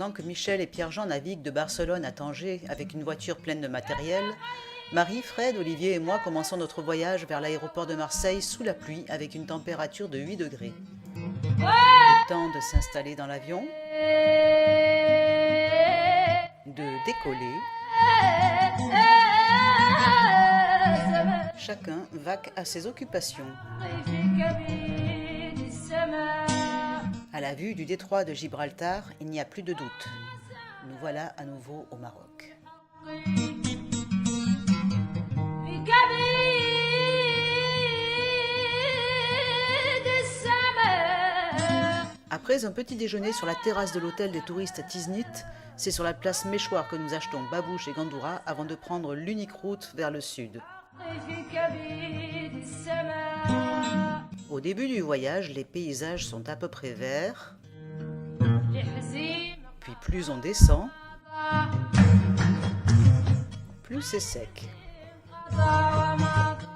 Pendant que Michel et Pierre-Jean naviguent de Barcelone à Tanger avec une voiture pleine de matériel, Marie, Fred, Olivier et moi commençons notre voyage vers l'aéroport de Marseille sous la pluie avec une température de 8 degrés. Le temps de s'installer dans l'avion, de décoller. Chacun vaque à ses occupations. À la vue du détroit de Gibraltar, il n'y a plus de doute. Nous voilà à nouveau au Maroc. Après un petit déjeuner sur la terrasse de l'hôtel des touristes à Tiznit, c'est sur la place Méchoir que nous achetons babouche et gandoura avant de prendre l'unique route vers le sud. Au début du voyage, les paysages sont à peu près verts, puis plus on descend, plus c'est sec.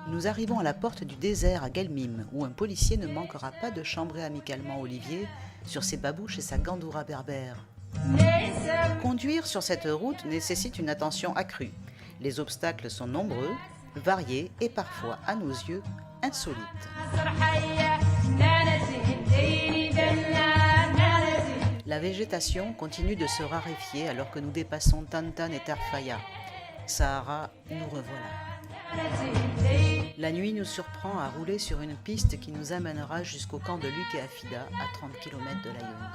Nous arrivons à la porte du désert à Guelmim, où un policier ne manquera pas de chambrer amicalement Olivier sur ses babouches et sa gandoura berbère. Conduire sur cette route nécessite une attention accrue. Les obstacles sont nombreux, variés et parfois, à nos yeux, insolites. La végétation continue de se raréfier alors que nous dépassons Tantan et Terfaya. Sahara, nous revoilà. La nuit nous surprend à rouler sur une piste qui nous amènera jusqu'au camp de Luc et Afida, à 30 km de Laayoune.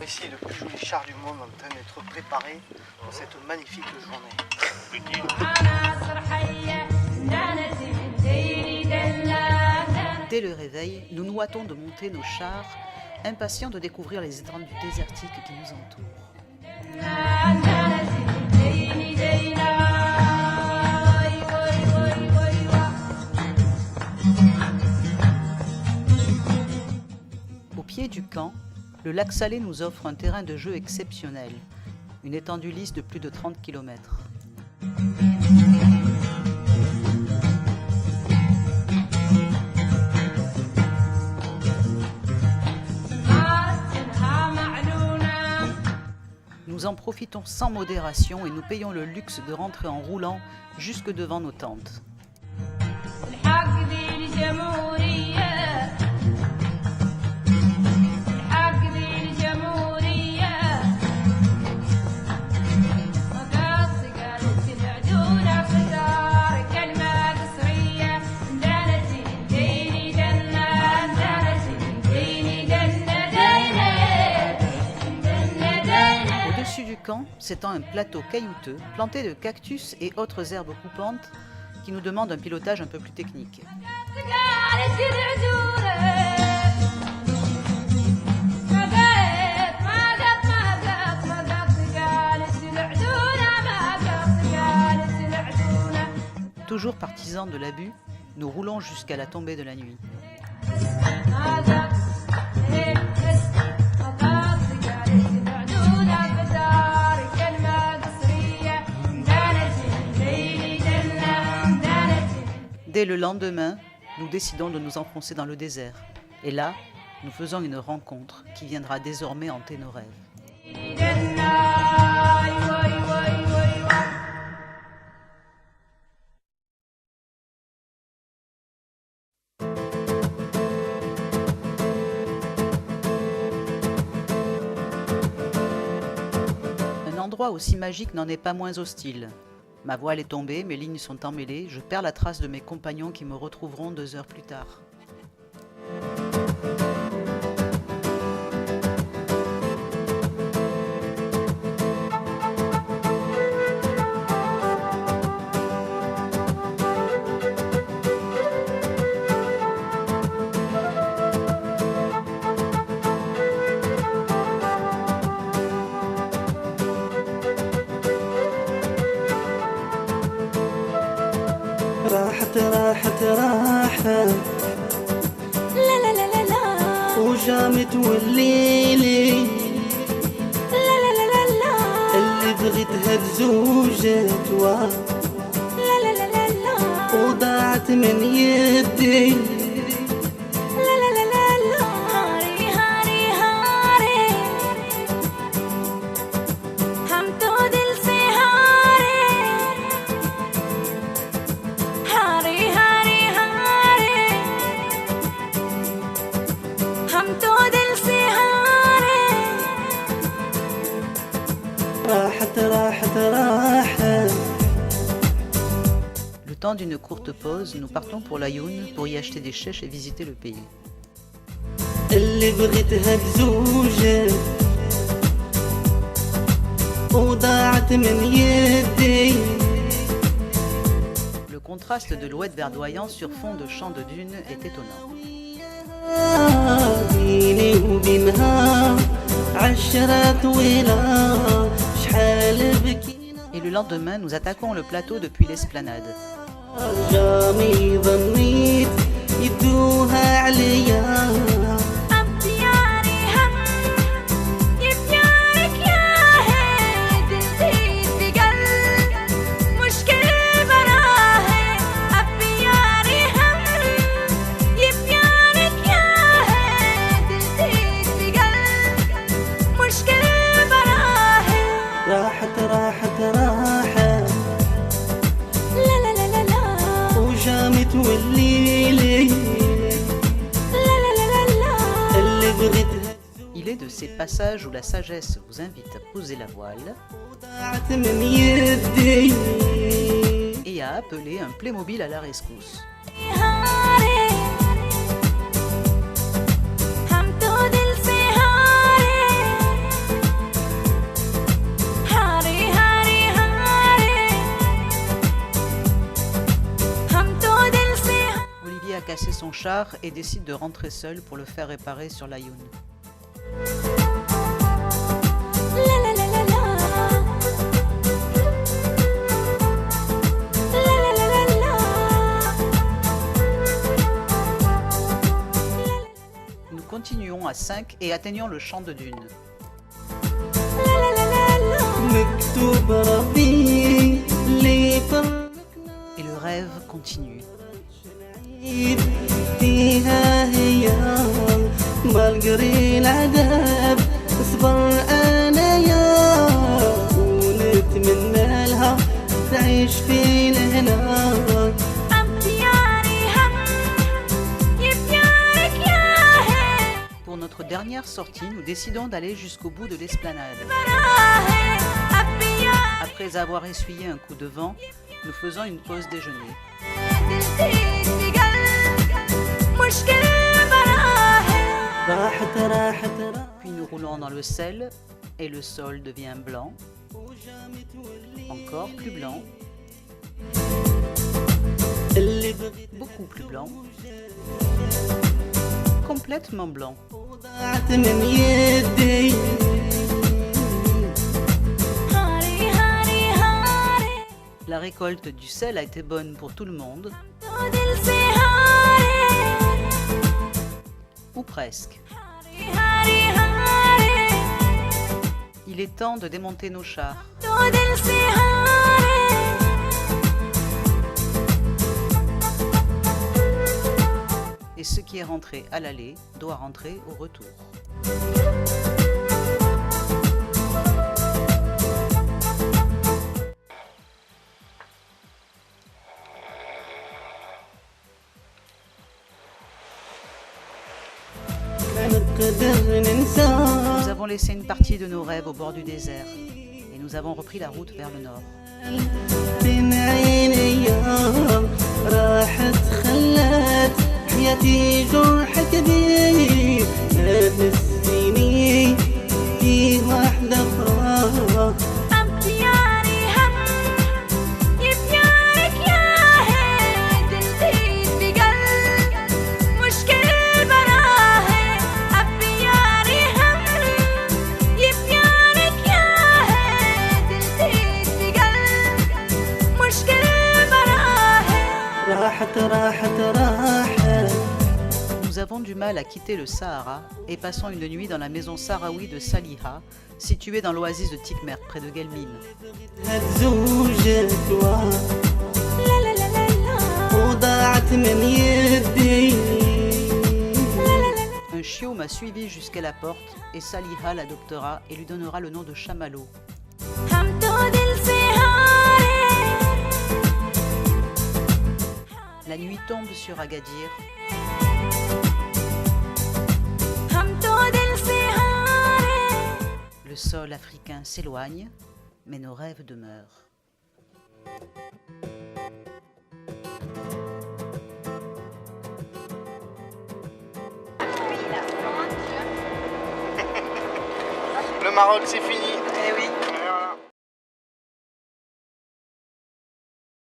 Ici, le plus joli char du monde en train d'être préparé pour cette magnifique journée. Dès le réveil, nous nous hâtons de monter nos chars, impatients de découvrir les étendues désertiques qui nous entourent. Au pied du camp, le lac Salé nous offre un terrain de jeu exceptionnel, une étendue lisse de plus de 30 km. Nous en profitons sans modération et nous payons le luxe de rentrer en roulant jusque devant nos tentes. Du camp s'étend un plateau caillouteux planté de cactus et autres herbes coupantes qui nous demandent un pilotage un peu plus technique. Toujours partisans de l'abus, nous roulons jusqu'à la tombée de la nuit. Dès le lendemain, nous décidons de nous enfoncer dans le désert. Et là, nous faisons une rencontre qui viendra désormais hanter nos rêves. Un endroit aussi magique n'en est pas moins hostile. Ma voile est tombée, mes lignes sont emmêlées, je perds la trace de mes compagnons qui me retrouveront 2 heures plus tard. راحت لا لا لا لا لا وجامت والليلي لا لبغتها بزوجة لا لا لا لا لا وضاعت من يدي لا لا لا لا لا هاري هاري هاري हम तो दिल से हारे हारे हारे हारे हम तो दिल से हारे راحت راحت راحت. Le temps d'une courte pause, nous partons pour l'Aïoun pour y acheter des chèches et visiter le pays. اللي بغيتها بزوجة وضاعت من يدي. Le contraste de l'oued verdoyant sur fond de champs de dunes est étonnant. بيني وبينها عشرة طويلة شحال بكينا. Et le lendemain, nous attaquons le plateau depuis l'esplanade. جامي ظنيت يدوها عليا. راحت راحت راحت لا لا لا لا لا وجامت والليلي لا لا لا لا لا اللي بغيتها. Il est de ces passages où la sagesse vous invite à poser la voile وضاعت من يدي et à appeler un Playmobil à la rescousse. हम तो दिल से हारे हारे हारे हारे हम तो दिल से. Olivier a cassé son char et décide de rentrer seul pour le faire réparer sur l'Aïoun. لا لا لا لا لا لا لا لا لا لا. Nous continuons à 5 et atteignons le champ de dunes. مكتوب ربي اللي فرقنا Et le rêve continue. فيها هي ما القري العذاب اصبر انا يا ونتمنى لها تعيش في الهنا. Pour notre dernière sortie, nous décidons d'aller jusqu'au bout de l'esplanade. Après avoir essuyé un coup de vent, nous faisons une pause déjeuner. راحت راحت راحت Puis nous roulons dans le sel et le sol devient blanc, encore plus blanc, اللي بغيت beaucoup plus blanc, complètement blanc. ضاعت من يدي. La récolte du sel a été bonne pour tout le monde, ou presque. Il est temps de démonter nos chars. Et ce qui est rentré à l'aller doit rentrer au retour. Nous avons laissé une partie de nos rêves au bord du désert et nous avons repris la route vers le nord. بين عيني ايام راحت خلت حياتي جرح كبير. نسيني في واحدة أخرى. Nous Nous avons du mal à quitter le Sahara et passons une nuit dans la maison sahraoui de Saliha, située dans l'oasis de Tikmert, près de Guelmim. Un chiot m'a suivi jusqu'à la porte et Saliha l'adoptera et lui donnera le nom de chamallow. La nuit tombe sur Agadir. Le sol africain s'éloigne, mais nos rêves demeurent. Le Maroc, c'est fini.